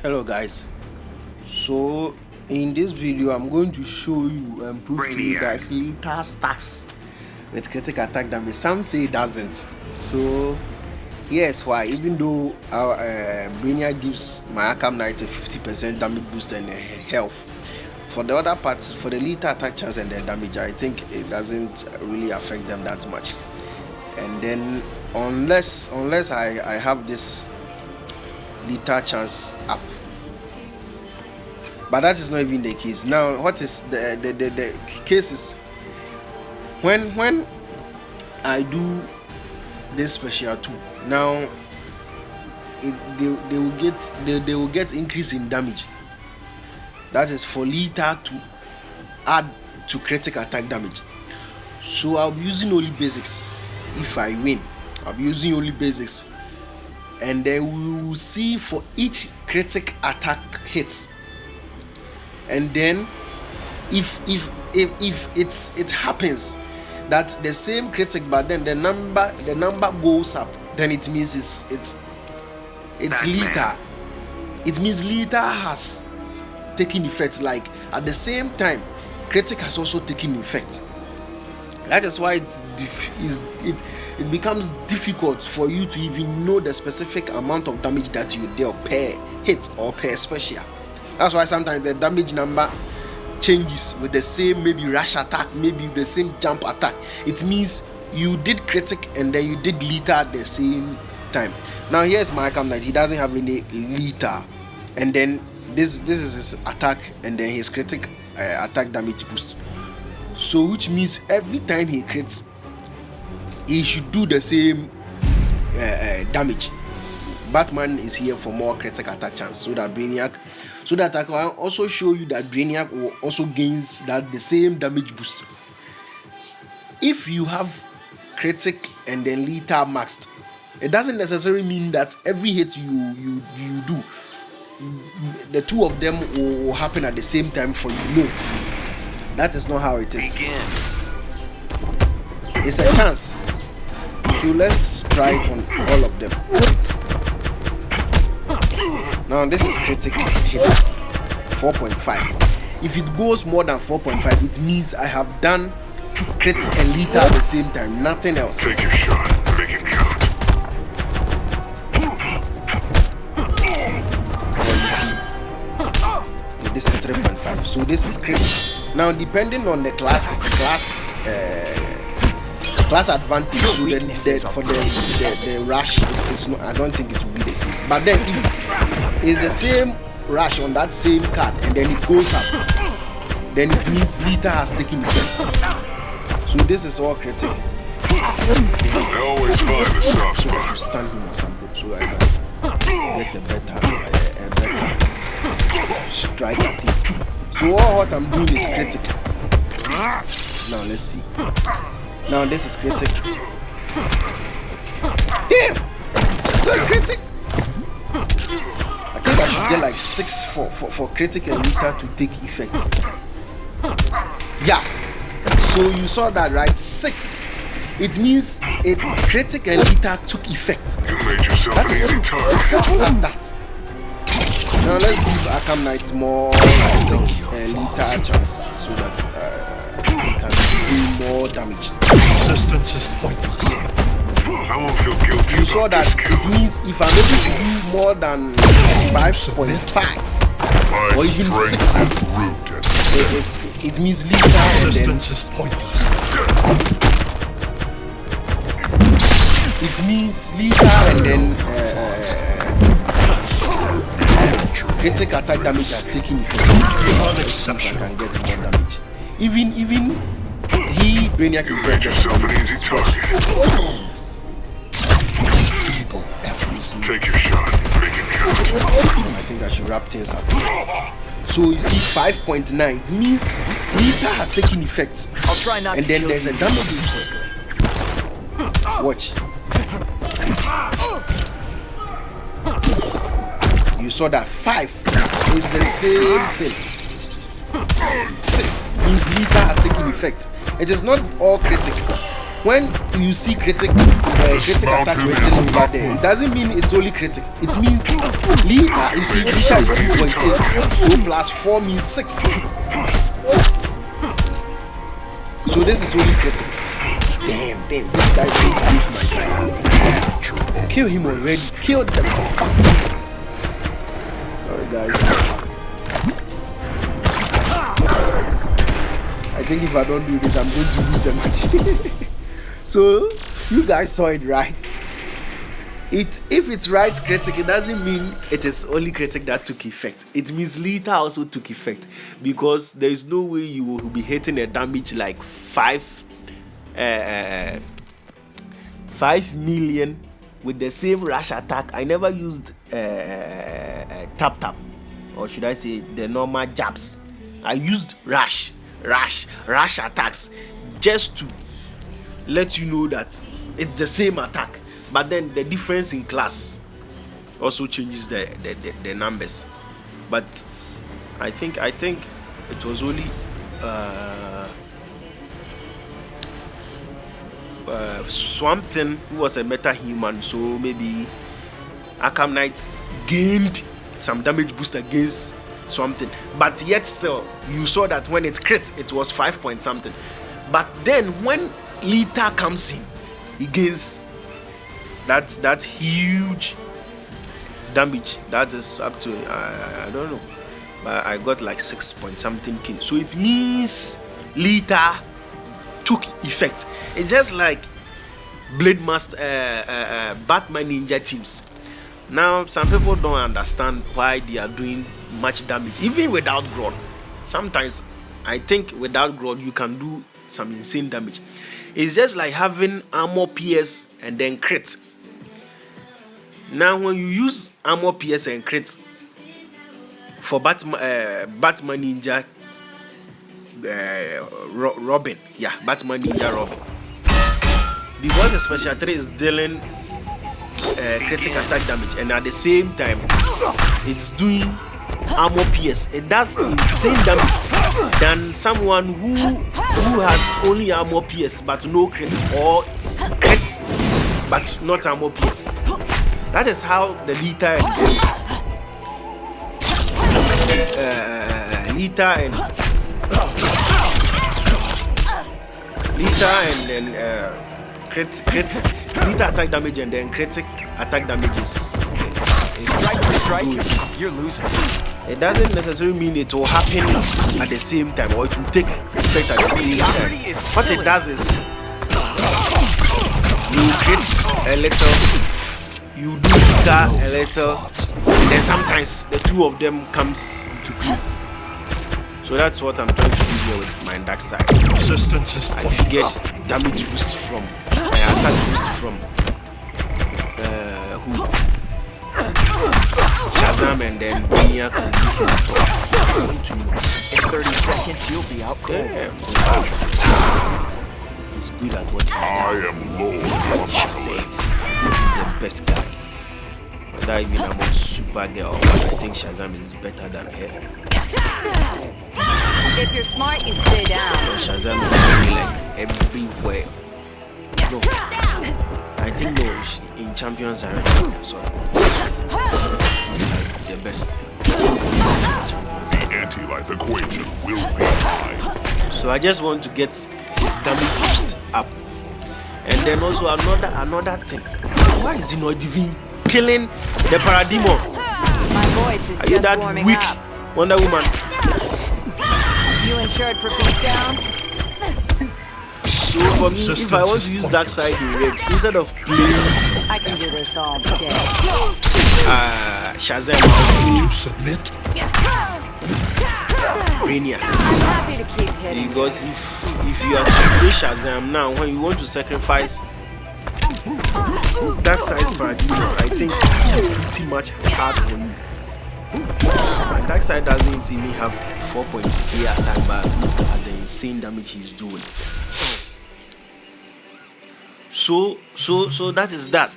Hello guys, so in this video I'm going to show you and prove to you that lethal stacks with critical attack damage. Some say it doesn't, so here's why. Even though our Brainiac gives my Arkham Knight a 50% damage boost and health, for the other parts, for the lethal attack chance and the damage, I think it doesn't really affect them that much. And then unless I have this lethal chance up, but that is not even the case. Now what is the case is when I do this special 2, now they will get increase in damage. That is for lethal to add to critical attack damage. So I'll be using only basics. If I win, I'll be using only basics, and then we will see for each critic attack hits. And then if it happens that the same critic, but then the number goes up, then it means it's lethal. It means lethal has taken effect. Like at the same time, critic has also taken effect. That is why it becomes difficult for you to even know the specific amount of damage that you deal per hit or per special. That's why sometimes the damage number changes with the same maybe rush attack, maybe the same jump attack. It means you did critic and then you did lethal at the same time. Now here's my Arkham Knight. He doesn't have any lethal, and then this is his attack and then his critic attack damage boost. So which means every time he crits, he should do the same damage. Batman is here for more critical attack chance, so that I can also show you that Brainiac will also gains that the same damage boost. If you have critic and then lethal maxed, it doesn't necessarily mean that every hit you do, the two of them will happen at the same time for you. No, that is not how it is. It's a chance. So let's try it on all of them. Now this is critic hit 4.5. If it goes more than 4.5, it means I have done crits and lethal at the same time, nothing else. Take your shot, make it count. This is 3.5. So this is crit. Now depending on the class advantage, so then for the rush, it's not, I don't think it will be the same. But then if it's the same rush on that same card and then it goes up, then it means lethal has taken effect. So this is all critic. They always find the soft So I spot. should stun him or something so I can get a better strike at him. So all what I'm doing is critic. Now let's see. Now this is critic. Damn! Still critic. I think I should get like 6 for critic and lethal to take effect. Yeah. So you saw that, right? 6. It means a critic and lethal took effect. You made yourself That an is easy target. as simple as that. Now let's give Arkham Knight more critic and lethal chance so that he can do more damage. Resistance is pointless. I won't feel guilty. You saw that it means if I'm able to do more than 5.5 or even 6, it means lethal and then Resistance is pointless. it means lethal and then critic attack damage has taken effect. Let's see if I can get more damage. Even he Brainiac You himself made yourself an easy target. feeble efforts. Take your shot, make it count. I think I should wrap things up. So you see 5.9, it means lethal has taken effect. I'll try not And to then kill there's you a damage boost. Watch. You saw that 5 is the same thing. 6 means lethal has taken effect. It is not all critical. when you see critic attack rating over there, it doesn't mean it's only critic. It means lethal. You see, lethal is 2.8, so plus 4 means 6. So this is only critic. Damn, this guy going to waste my time. Kill him already. Kill the fuck. Sorry guys. I think if I don't do this, I'm going to lose the match. So you guys saw it, right? If it's right critic, it doesn't mean it is only critic that took effect. It means lethal also took effect, because there is no way you will be hitting a damage like 5 million with the same rush attack. I never used tap, or should I say the normal jabs. I used rush attacks, just to let you know that it's the same attack, but then the difference in class also changes the numbers. But I think it was only something who was a meta human, so maybe Arkham Knight gained some damage boost against something, but yet still you saw that when it crit, it was 5 point something. But then when lethal comes in, he gains that huge damage. That is up to I don't know, but I got like 6 point something K. So it means lethal took effect. It's just like Blade Master, Batman Ninja teams. Now some people don't understand why they are doing much damage even without Grodd. Sometimes I think without Grodd you can do some insane damage. It's just like having armor PS and then crit. Now when you use armor PS and crit for Batman Ninja Robin, Batman Ninja Robin, because the special 3 is dealing critical attack damage, and at the same time it's doing armor PS, it does insane damage than someone who has only armor PS but no crit, or crit but not armor PS. That is how the lethal and then crit lethal attack damage and then critic attack damage is good. You're losing. It doesn't necessarily mean it will happen at the same time, or it will take effect at the same time. What it does is you crit a little, you do lethal a little, and then sometimes the two of them comes into place. So that's what I'm trying to do here with my dark side. Resistance is I 20. get damage boost from attack boost from who? Shazam, and then Bania can In 30 seconds, you'll be out cold. He's good at what he I does. am Lord of Shazam, he's the best guy. Whether even among Supergirl, I think Shazam is better than her. If you're smart, you stay down. Shazam is really like everywhere. No, I think no, in Champions Arena, sorry. He's like the best. the anti-life equation will be high. So I just want to get his damage boost up. And then also another thing. Why is he not even killing the Parademon? My voice is Are you just that warming weak, up. Wonder Woman? You insured for beatdowns? So for me, if I want to use Dark Side in Rex, instead of playing I can do this all day. Shazam, I'll You submit? play Brainiac. I'm happy to keep hitting. Because if you are to play Shazam now, when you want to sacrifice Dark Side's Parademon, I think it's pretty much hard for you. And Dark Side doesn't even have 4.3 attack, but look at the insane damage he's doing. So that is that.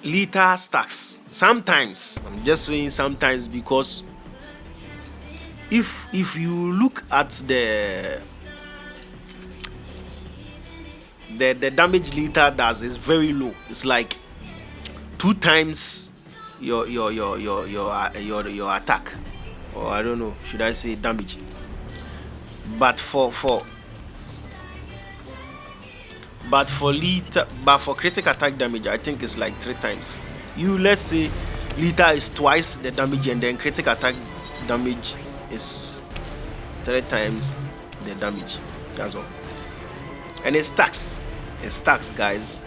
Lethal stacks. Sometimes, I'm just saying sometimes, because if you look at the the damage lethal does is very low. It's like 2 times your attack, or I don't know, should I say damage. But for lethal, but for critical attack damage, I think it's like 3 times. Let's say lethal is twice the damage, and then critical attack damage is 3 times the damage. That's all. And it stacks. It stacks, guys.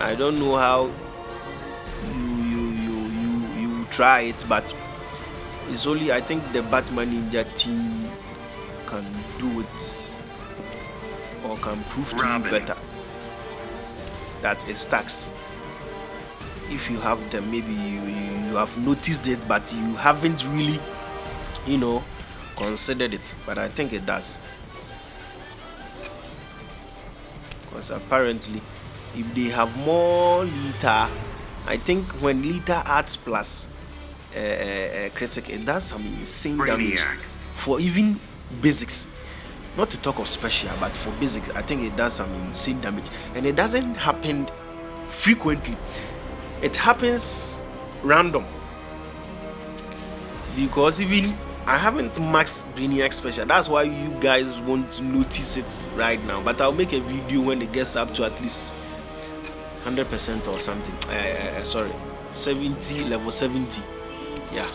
I don't know how you try it, but it's only, I think the Batman Ninja team can do it, or can prove to you better that it stacks. If you have them, maybe you have noticed it, but you haven't really, considered it. But I think it does, because apparently if they have more lethal, I think when lethal adds plus critic, it does some insane damage for even basics, not to talk of special, but for basics I think it does some insane damage. And it doesn't happen frequently, it happens random, because even I haven't maxed Brainiac special. That's why you guys won't notice it right now, but I'll make a video when it gets up to at least 100% or something. Sorry, 70, level 70. Yeah,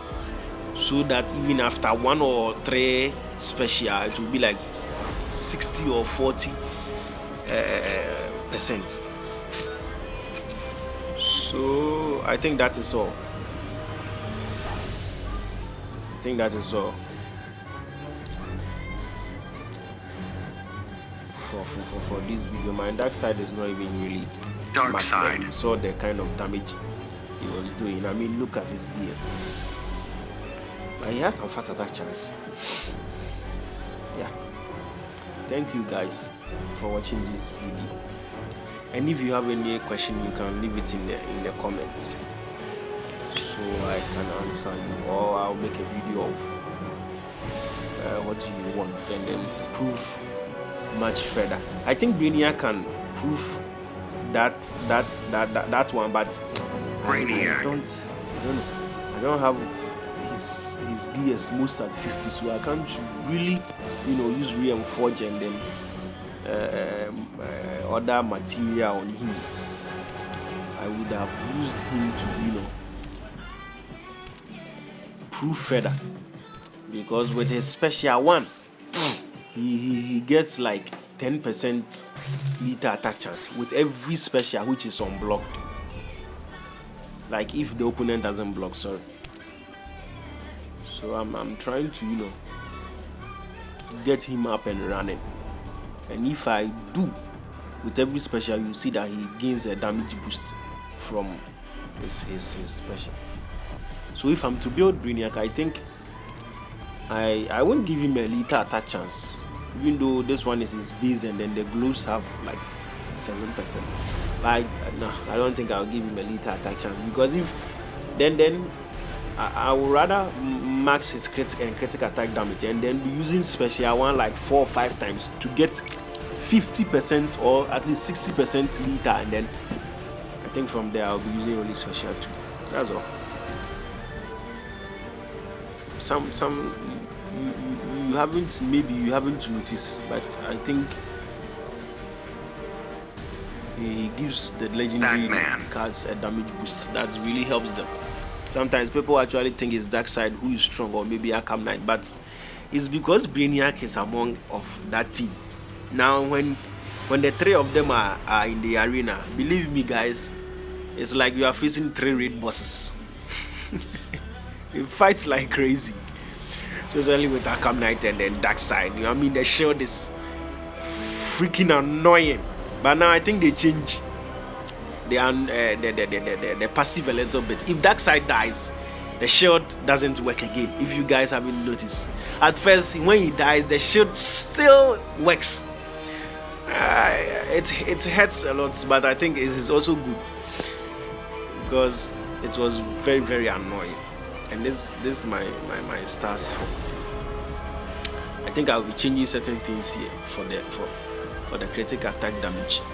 so that even after 1 or 3 special, it will be like 60 or 40 percent. So I think that is all. For this video. My dark side is not even really Dark maxed. side. You saw the kind of damage he was doing. I mean, look at his ears. But he has some fast attack chance. Yeah. Thank you guys for watching this video. And if you have any question, you can leave it in the comments, so I can answer you, or I'll make a video of what you want and then prove much further. I think Brainiac can prove that one, but I don't have his gears most at 50, so I can't really use Reforge and then other material on him. I would have used him to prove further, because with his special one he gets like 10% lethal attack chance with every special which is unblocked, like if the opponent doesn't block. Sorry. So I'm trying to get him up and running, and if I do with every special, you see that he gains a damage boost from his special. So if I'm to build Brainiac, I think I won't give him a lethal attack chance, even though this one is his base and then the gloves have like 7%. But I don't think I'll give him a lethal attack chance, because if then I would rather max his critical attack damage and then be using special one like 4 or 5 times to get 50% or at least 60% lethal, and then I think from there I'll be using only special 2. That's all. Some you haven't noticed, but I think he gives the legendary cards a damage boost that really helps them. Sometimes people actually think it's Darkseid who is strong, or maybe Arkham Knight, but it's because Brainiac is among of that team. Now when the 3 of them are in the arena, believe me guys, it's like you are facing 3 raid bosses. It fights like crazy, especially with Arkham Knight and then Darkseid. I mean, the shield is freaking annoying, but now I think they change the passive a little bit. If Darkseid dies, the shield doesn't work again. If you guys haven't noticed, at first when he dies, the shield still works. It hurts a lot, but I think it is also good, because it was very, very annoying. And this is my stars for. I think I'll be changing certain things here for for the critical attack damage.